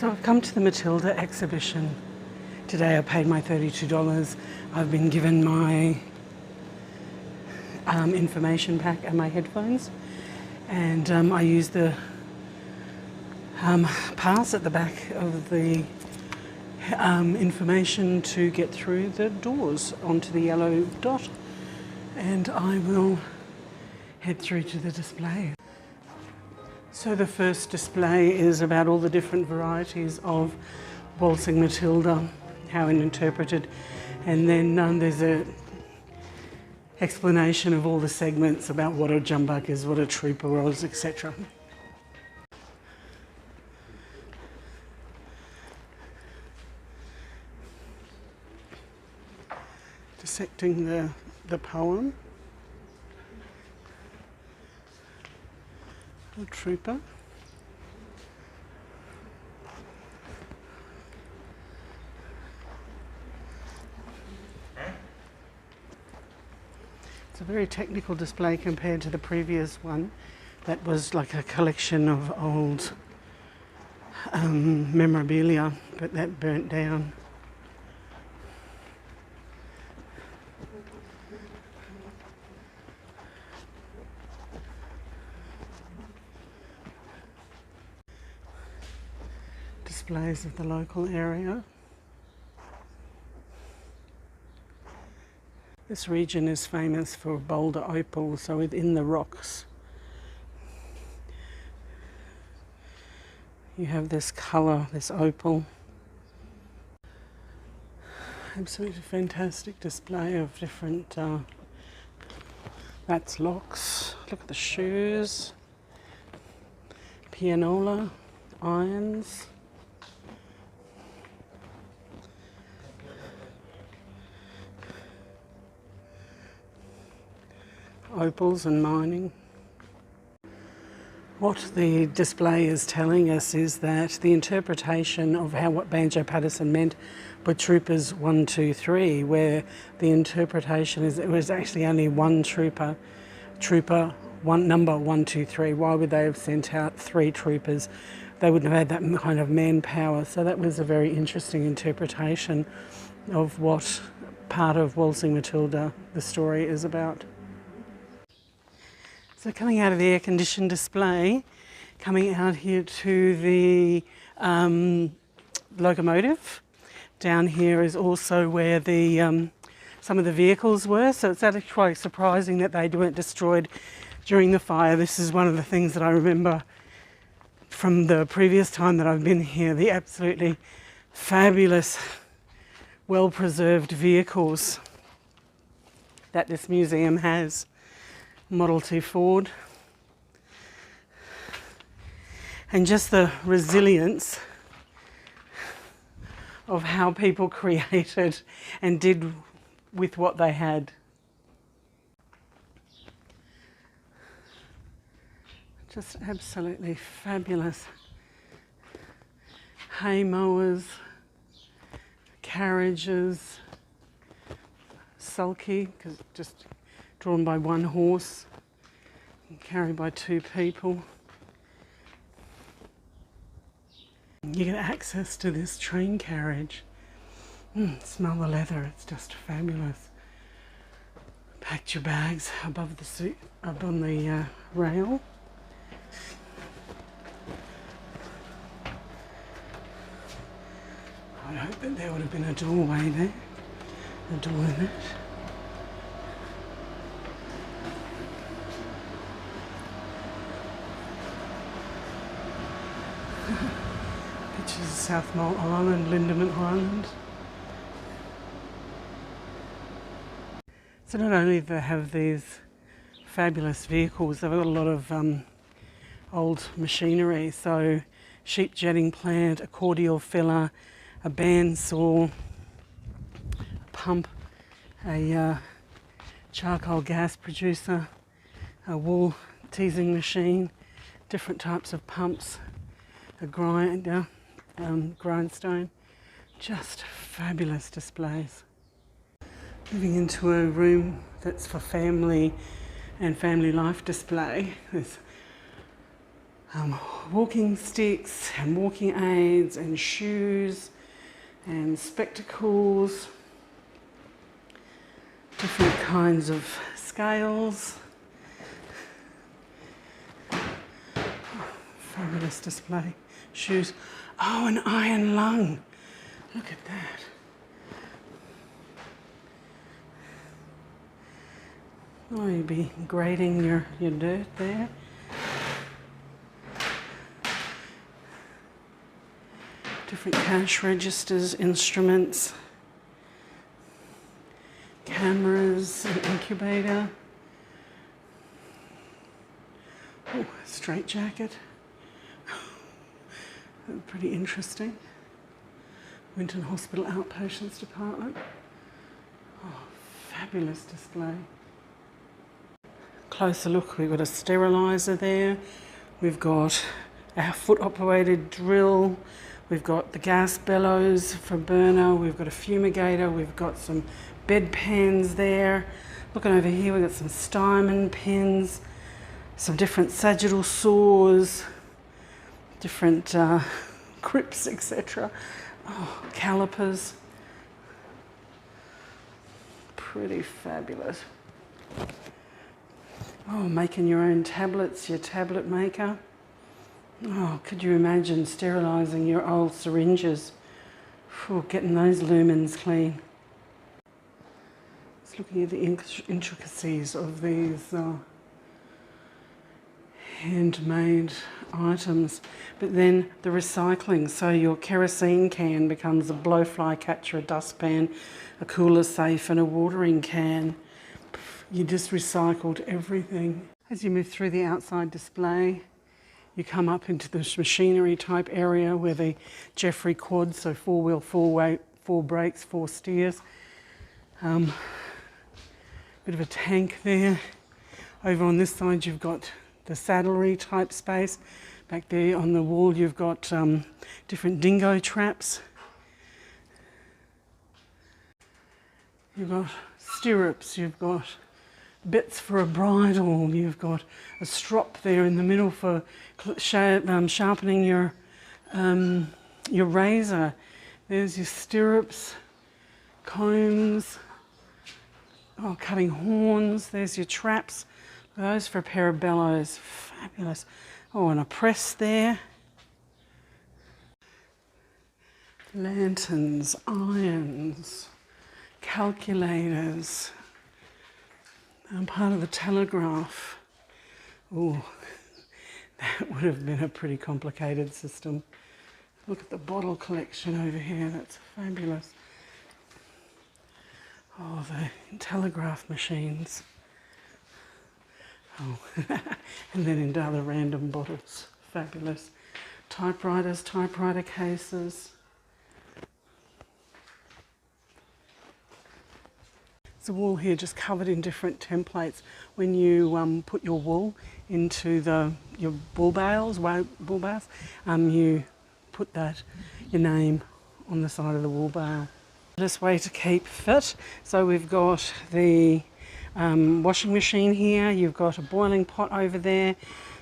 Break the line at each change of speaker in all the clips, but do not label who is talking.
So I've come to the Matilda exhibition. Today I paid my $32. I've been given my information pack and my headphones, and I used the pass at the back of the information to get through the doors onto the yellow dot, and I will head through to the display. So the first display is about all the different varieties of Waltzing Matilda, how it interpreted, and then there's a explanation of all the segments about what a jumbuck is, what a trooper was, etc. Dissecting the poem. A trooper. It's a very technical display compared to the previous one that was like a collection of old memorabilia, but that burnt down. Displays of the local area. This region is famous for Boulder opal, so within the rocks you have this colour, this opal. Absolutely fantastic display of different, that's locks, look at the shoes, pianola, irons. Opals and mining. What the display is telling us is that the interpretation of what Banjo Paterson meant were troopers 1, 2, 3, where the interpretation is it was actually only one trooper number 1, 2, 3. Why would they have sent out 3 troopers? They wouldn't have had that kind of manpower. So that was a very interesting interpretation of what part of Waltzing Matilda the story is about. So coming out of the air-conditioned display, coming out here to the locomotive. Down here is also where the some of the vehicles were, so it's actually quite surprising that they weren't destroyed during the fire. This is one of the things that I remember from the previous time that I've been here, the absolutely fabulous, well-preserved vehicles that this museum has. Model T Ford, and just the resilience of how people created and did with what they had. Just absolutely fabulous. Hay mowers, carriages, sulky, because just drawn by one horse and carried by 2 people. You get access to this train carriage. Smell the leather, it's just fabulous. Packed your bags above the seat, up on the rail. I'd hope that there would have been a doorway there, a door in it. Pictures of South Mole Island, Lindeman Island. So not only do they have these fabulous vehicles, they've got a lot of old machinery. So sheep jetting plant, a cordial filler, a bandsaw, a pump, a charcoal gas producer, a wool teasing machine, different types of pumps, a grinder, grindstone, just fabulous displays. Moving into a room that's for family and family life display. There's walking sticks and walking aids and shoes and spectacles, different kinds of scales. Fabulous display. Shoes. Oh, an iron lung. Look at that. Oh, you'd be grading your dirt there. Different cash registers, instruments, cameras, an incubator. Oh, straight jacket. Pretty interesting. Winton Hospital Outpatients Department. Oh, fabulous display. Closer look, we've got a steriliser there. We've got our foot-operated drill. We've got the gas bellows for burner. We've got a fumigator. We've got some bed pans there. Looking over here, we've got some Steinman pins, some different sagittal saws, different grips, etc. Oh, calipers. Pretty fabulous. Oh, making your own tablets, your tablet maker. Oh, could you imagine sterilising your old syringes? Getting those lumens clean. Just looking at the intricacies of these handmade items. But then the recycling, so your kerosene can becomes a blowfly catcher, a dustpan, a cooler safe and a watering can. You just recycled everything. As you move through the outside display, you come up into this machinery type area where the Jeffrey quads, so 4-wheel, 4 brakes, 4 steers. Bit of a tank there. Over on this side you've got the saddlery type space. Back there on the wall you've got different dingo traps. You've got stirrups, you've got bits for a bridle, you've got a strop there in the middle for sharpening your razor. There's your stirrups, combs, cutting horns. There's your traps. Those for a pair of bellows. Fabulous. Oh, and a press there. Lanterns, irons, calculators. Part of the telegraph. Oh, that would have been a pretty complicated system. Look at the bottle collection over here. That's fabulous. Oh, the telegraph machines. Oh, and then into other random bottles. Fabulous. Typewriters, typewriter cases. The wool here just covered in different templates. When you put your wool into your bull bales, you put your name on the side of the wool bale. This way to keep fit. So we've got the washing machine here. You've got a boiling pot over there.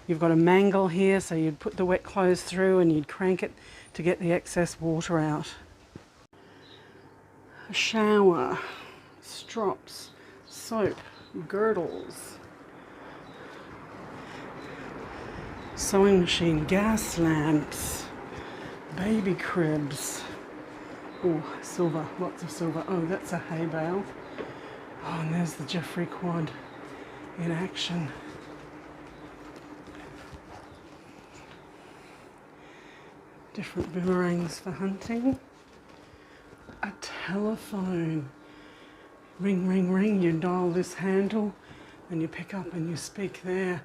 You've got a mangle here, so you'd put the wet clothes through and you'd crank it to get the excess water out. A shower. Strops, soap, girdles, sewing machine, gas lamps, baby cribs. Oh, silver, lots of silver. Oh, that's a hay bale. Oh, and there's the Jeffrey quad in action. Different boomerangs for hunting. A telephone. Ring, ring, ring, you dial this handle and you pick up and you speak there,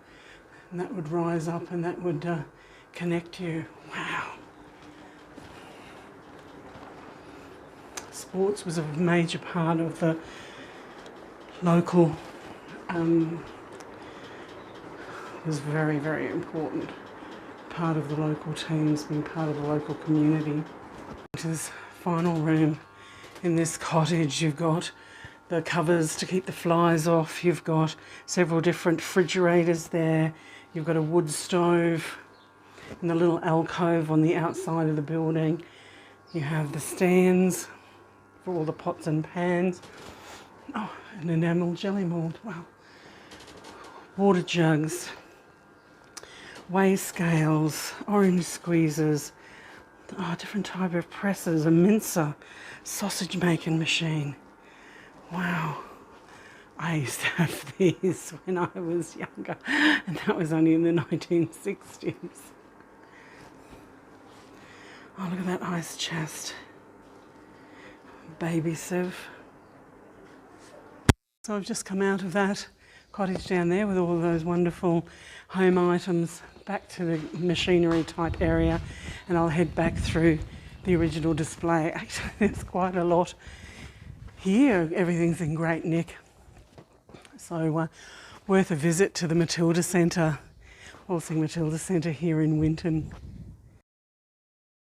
and that would rise up and that would connect you. Wow. Sports was a major part of the local, was very, very important. Part of the local teams, being part of the local community. To this final room in this cottage, you've got the covers to keep the flies off. You've got several different refrigerators there. You've got a wood stove. In the little alcove on the outside of the building, you have the stands for all the pots and pans. Oh, an enamel jelly mould, wow. Water jugs, weigh scales, orange squeezers, oh, different type of presses, a mincer, sausage making machine. Wow. I used to have these when I was younger, and that was only in the 1960s. Oh, look at that ice chest. Baby sieve. So I've just come out of that cottage down there with all of those wonderful home items back to the machinery type area, and I'll head back through the original display. Actually, there's quite a lot here. Everything's in great nick. So worth a visit to the Matilda Centre, Waltzing Matilda Centre here in Winton.